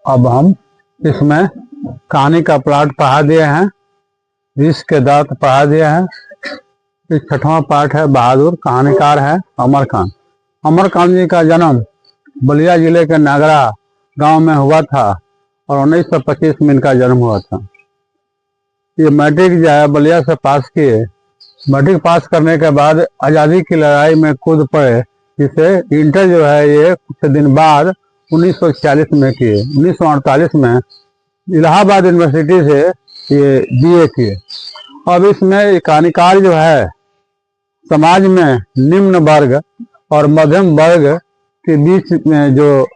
अब हम इसमें कहानी का प्लॉट पढ़ा दिए हैं, विष के दांत पढ़ा दिए हैं। इस 6वां पाठ है बहादुर। कहानीकार है अमरकांत। अमरकांत जी का जन्म बलिया जिले के नागरा गांव में हुआ था और 1925 में इनका जन्म हुआ था। ये मैट्रिक जो है बलिया से पास किए। मैट्रिक पास करने के बाद आज़ादी की लड़ाई में कूद पड़े, जिसे इंटर जो है ये कुछ दिन बाद 1946 में किए। 1948 में इलाहाबाद यूनिवर्सिटी से ये बीए किए। अब इसमें कहानीकार जो है समाज में निम्न वर्ग और मध्यम वर्ग के बीच में जो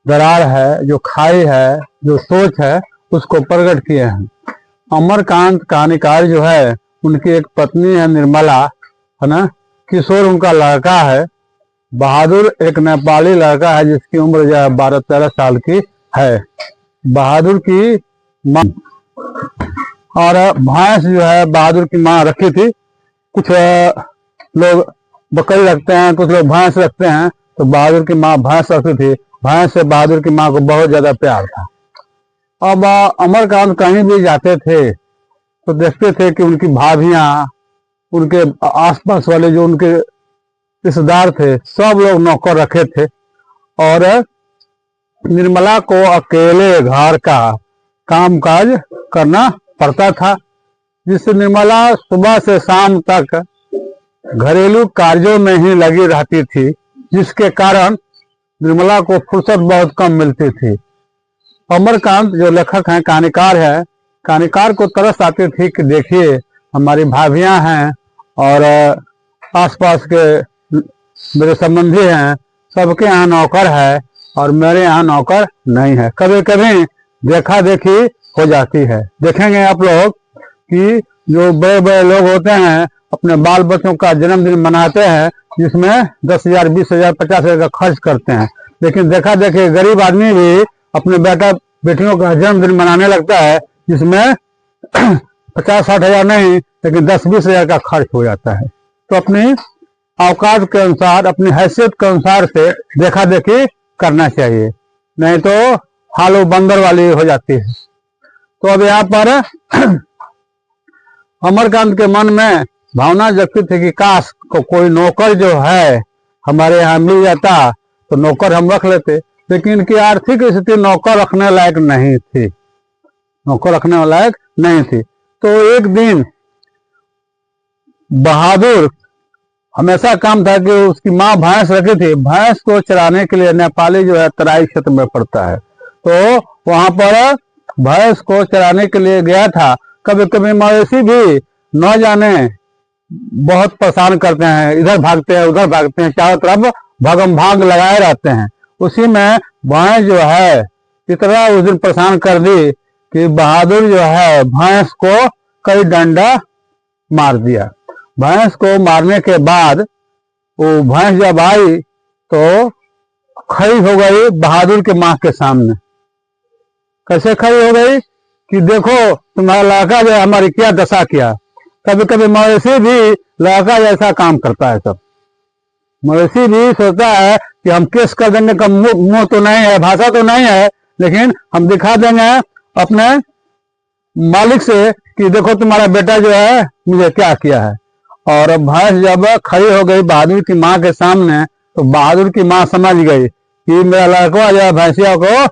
दरार है, जो खाई है, जो सोच है, उसको प्रकट किए हैं। अमरकांत कहानीकार जो है, उनकी एक पत्नी है निर्मला, है ना। किशोर उनका लड़का है। बहादुर एक नेपाली लड़का है जिसकी उम्र जो है 12-13 साल की है। बहादुर की माँ और भैंस जो है बहादुर की माँ रखी थी। कुछ लोग बकरी रखते हैं, कुछ लोग भैंस रखते हैं, तो बहादुर की माँ भैंस रखती थी। भैंस से बहादुर की माँ को बहुत ज्यादा प्यार था। अब अमरकांत कहीं भी जाते थे तो देखते थे कि उनकी भाभियां, उनके आसपास वाले जो उनके रिश्तेदार थे, सब लोग नौकर रखे थे और निर्मला को अकेले घर का काम काज करना पड़ता था, जिससे निर्मला सुबह से शाम तक घरेलू कार्यों में ही लगी रहती थी, जिसके कारण निर्मला को फुर्सत बहुत कम मिलती थी। अमरकांत जो लेखक हैं, कहानीकार है, कहानीकार को तरस आती थी कि देखिए हमारी भाभियां हैं और आसपास के मेरे संबंधी हैं, सबके यहाँ नौकर है और मेरे यहाँ नौकर नहीं है। कभी कभी देखा देखी हो जाती है। देखेंगे आप लोग कि जो बड़े बड़े लोग होते हैं अपने बाल बच्चों का जन्मदिन मनाते हैं, जिसमें 10,000, 20,000, 50,000 का खर्च करते हैं, लेकिन देखा देखी गरीब आदमी भी अपने बेटा बेटियों का जन्मदिन मनाने लगता है, जिसमें 50-60 हजार नहीं, लेकिन 10-20 हजार का खर्च हो जाता है। तो अपनी औकात के अनुसार, अपनी हैसियत के अनुसार से देखा देखी करना चाहिए, नहीं तो हालो बंदर वाली हो जाती है। तो अब यहाँ पर अमरकांत के मन में भावना जगती थी कि काश को कोई नौकर जो है हमारे यहाँ मिल जाता तो नौकर हम रख लेते, लेकिन इनकी आर्थिक स्थिति नौकर रखने लायक नहीं थी, नौकर रखने लायक नहीं थी। तो एक दिन बहादुर हमेशा काम था कि उसकी माँ भैंस रखी थी, भैंस को चराने के लिए नेपाली जो है तराई क्षेत्र में पड़ता है, तो वहां पर भैंस को चराने के लिए गया था। कभी कभी मवेशी भी न जाने बहुत परेशान करते हैं, इधर भागते हैं उधर भागते हैं, चारों तरफ भागम भाग लगाए रहते हैं। उसी में भैंस जो है इतना उस दिन परेशान कर दी कि बहादुर जो है भैंस को कई डंडा मार दिया। भैंस को मारने के बाद वो भैंस जब आई तो खड़ी हो गई बहादुर के माँ के सामने। कैसे खड़ी हो गई कि देखो तुम्हारा लड़का जो हमारी क्या दशा किया। कभी कभी मवेशी भी लड़का जैसा काम करता है। सब मवेशी भी सोचता है कि हम केस कर देंगे, का मुंह तो नहीं है, भाषा तो नहीं है, लेकिन हम दिखा देंगे अपने मालिक से कि देखो तुम्हारा बेटा जो है मुझे क्या किया है। और भैंस जब खड़ी हो गई बहादुर की माँ के सामने, तो बहादुर की माँ समझ गई कि मेरा लड़का जो है भैंसिया को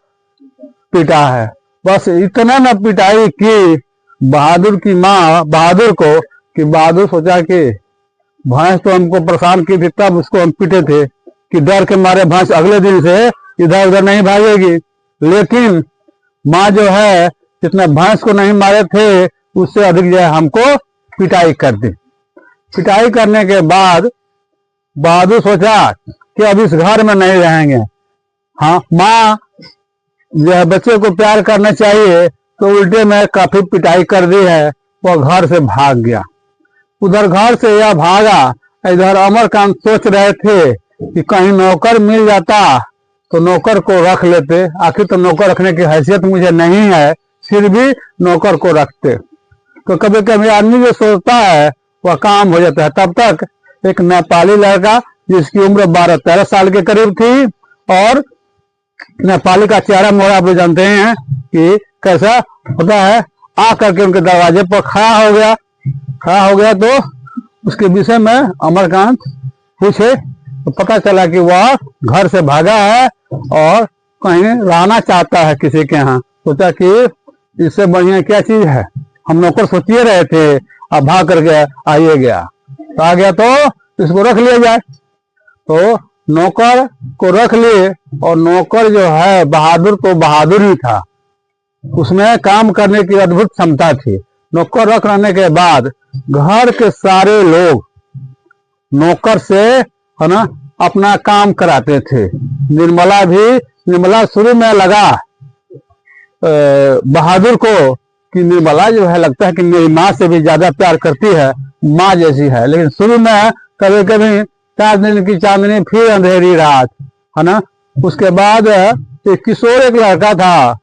पिटा है। बस इतना न पिटाई की बहादुर की माँ बहादुर को कि बहादुर सोचा कि भैंस तो हमको परेशान की थी, तब उसको हम पीटे थे कि डर के मारे भैंस अगले दिन से इधर उधर नहीं भागेगी। लेकिन माँ जो है जितना भैंस को नहीं मारे थे उससे अधिक जो है हमको पिटाई कर दी। पिटाई करने के बाद बहादुर सोचा कि अब इस घर में नहीं रहेंगे। हाँ, माँ जो है बच्चे को प्यार करना चाहिए, तो उल्टे में काफी पिटाई कर दी है। वो घर से भाग गया। उधर घर से यह भागा, इधर अमरकांत सोच रहे थे कि कहीं नौकर मिल जाता तो नौकर को रख लेते। आखिर तो नौकर रखने की हैसियत मुझे नहीं है, फिर भी नौकर को रखते। तो कभी कभी आदमी जो सोचता है वह काम हो जाता है। तब तक एक नेपाली लड़का जिसकी उम्र 12-13 साल के करीब थी और नेपाली का चेहरा मोहरा आप लोग जानते हैं कि कैसा होता है। आ करके उनके दरवाजे पर खड़ा हो गया तो उसके विषय में अमरकांत पूछे तो पता चला कि वह घर से भागा है और कहीं रहना चाहता है किसी के यहाँ। सोचा कि इससे बढ़िया क्या चीज है, हम नौकर सोचिए रहे थे, अब भाग करके आइए गया तो आ गया तो इसको रख लिया जाए। तो नौकर को रख लिए और नौकर जो है बहादुर तो बहादुर ही था, उसमें काम करने की अद्भुत क्षमता थी। नौकर रख रहने के बाद घर के सारे लोग नौकर से है ना अपना काम कराते थे। निर्मला शुरू में लगा बहादुर को कि निर्मला जो है लगता है कि मेरी माँ से भी ज्यादा प्यार करती है, माँ जैसी है। लेकिन शुरू में कभी कभी 4 दिन की चांदनी फिर अंधेरी रात, है ना। उसके बाद किशोर एक लड़का था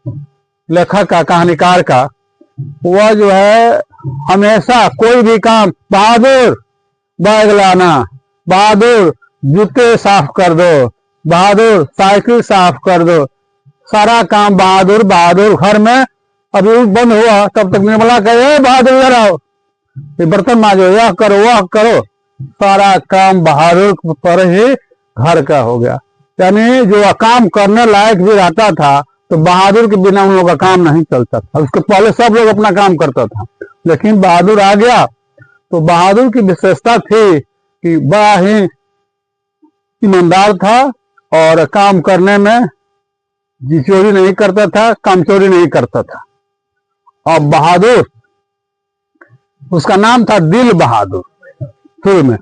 लेखक का, कहानीकार का, वह जो है हमेशा कोई भी काम, बहादुर बैग लाना, बहादुर जूते साफ कर दो, बहादुर साइकिल साफ कर दो, सारा काम बहादुर बहादुर। घर में अभी बंद हुआ तब तक निर्मला कहे बहादुर इधर आओ, बर्तन मांजो, यह करो वह करो, सारा काम बहादुर पर ही घर का हो गया। यानी जो काम करने लायक भी रहता था तो बहादुर के बिना उन लोगों का काम नहीं चलता था। उसके पहले सब लोग अपना काम करता था, लेकिन बहादुर आ गया तो बहादुर की विशेषता थी कि बड़ा ही ईमानदार था और काम करने में जी चोरी नहीं करता था, काम चोरी नहीं करता था। और बहादुर, उसका नाम था दिल बहादुर शुरू में।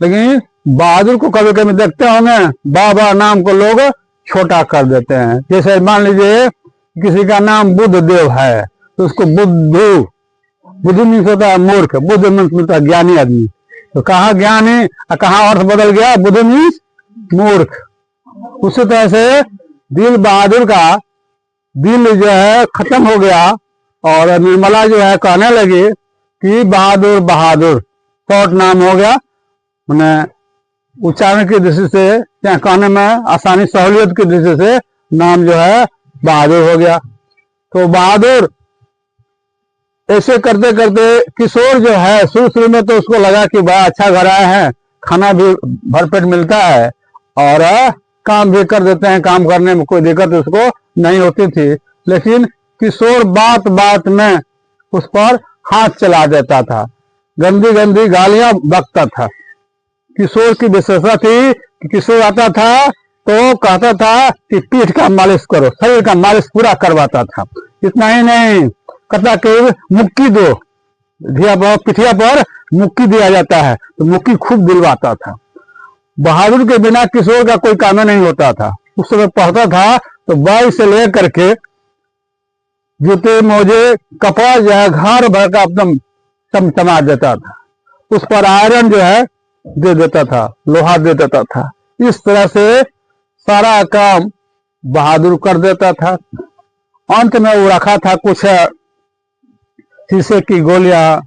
लेकिन बहादुर को कभी कभी देखते होंगे बाबा नाम को लोग छोटा कर देते हैं। जैसे मान लीजिए किसी का नाम बुद्ध देव है तो उसको बुद्धू मीन्स होता है मूर्ख, बुद्ध मीन्स होता है ज्ञानी आदमी। तो कहाँ ज्ञानी और कहाँ अर्थ बदल गया, बुद्ध मीन्स मूर्ख। उसी तरह से दिल बहादुर का दिल जो है खत्म हो गया और निर्मला जो है कहने लगी कि बहादुर बहादुर शॉर्ट नाम हो गया, मैंने उच्चारण की दृष्टि से या कहने में आसानी सहूलियत की दृष्टि से नाम जो है बहादुर हो गया। तो बहादुर ऐसे करते करते किशोर जो है शुरू में तो उसको लगा कि बड़ा अच्छा घर आया है, खाना भी भरपेट मिलता है और काम भी कर देते हैं, काम करने में कोई दिक्कत उसको नहीं होती थी। लेकिन किशोर बात बात में उस पर हाथ चला देता था, गंदी गंदी गालियां बकता था। किशोर की विशेषता थी कि किशोर आता था तो कहता था कि पीठ का मालिश करो, शरीर का मालिश पूरा करवाता था। इतना ही नहीं, कहता कि मुक्की दो, पिठिया पर मुक्की दिया जाता है तो मुक्की खूब दिलवाता था। बहादुर के बिना किशोर का कोई काम नहीं होता था। उस समय पढ़ता था तो बाई से लेकर के जूते मोजे कपड़ा जो है घर भर का एकदम चमचमा देता था, उस पर आयरन जो है दे देता था, लोहा दे देता था। इस तरह से सारा काम बहादुर कर देता था। अंत में वो रखा था कुछ शीशे की गोलियां,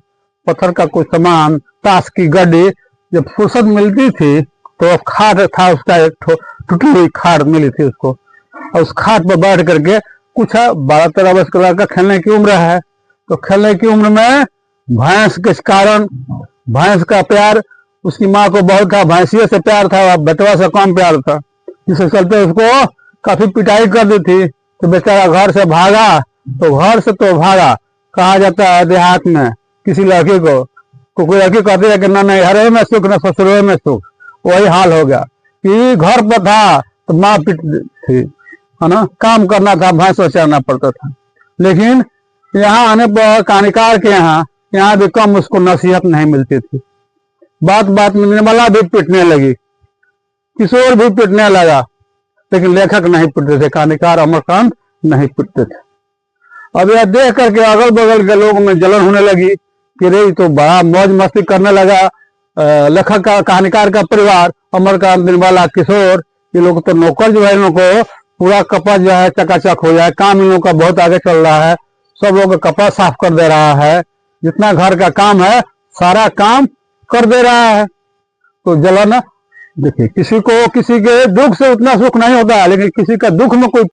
पत्थर का कुछ सामान, ताश की गड्डी। जब फुर्सत मिलती थी तो खाट था उसका, एक टूटी हुई खाट मिली थी उसको, और उस खाट पर बैठ करके कुछ 12-13 वर्ष का लड़का खेलने की उम्र है तो खेलने की उम्र में भैंस के कारण, भैंस का प्यार उसकी माँ को बहुत था, भैंसिया से प्यार था, बेटवा से कम प्यार था, जिसके चलते उसको काफी पिटाई कर दी थी। तो बेचारा घर से भागा, तो घर से तो भागा, कहा जाता है देहात में किसी लड़की को कोई लड़की कहती है कि ना नैहरे में सुख न ससुरे में सुख, वही हाल हो गया कि घर पर था तो माँ पिट थी, है ना, काम करना था, भैंस चढ़ना पड़ता था। लेकिन यहाँ आने पर कहानीकार के यहाँ भी कम उसको नसीहत नहीं मिलती थी। बात बात में निर्मला भी पिटने लगी, किशोर भी पिटने लगा, लेकिन लेखक नहीं पिटते थे, कहानीकार अमरकांत नहीं पिटते थे। अब यह देख करके अगल बगल के लोगों में जलन होने लगी कि रे तो बड़ा मौज मस्ती करने लगा लेखक का, कहानीकार का परिवार, अमरकांत, निर्मला, किशोर, ये लोग तो नौकर जो है इन लोग को पूरा कपड़ा जो है चकाचक हो जाए, काम इन लोग का बहुत आगे चल रहा है, सब लोग कपड़ा साफ कर दे रहा है, जितना घर का काम है सारा काम कर दे रहा है। तो जलन देखिए, किसी को किसी के दुख से उतना सुख नहीं होता है, लेकिन किसी का दुख में कोई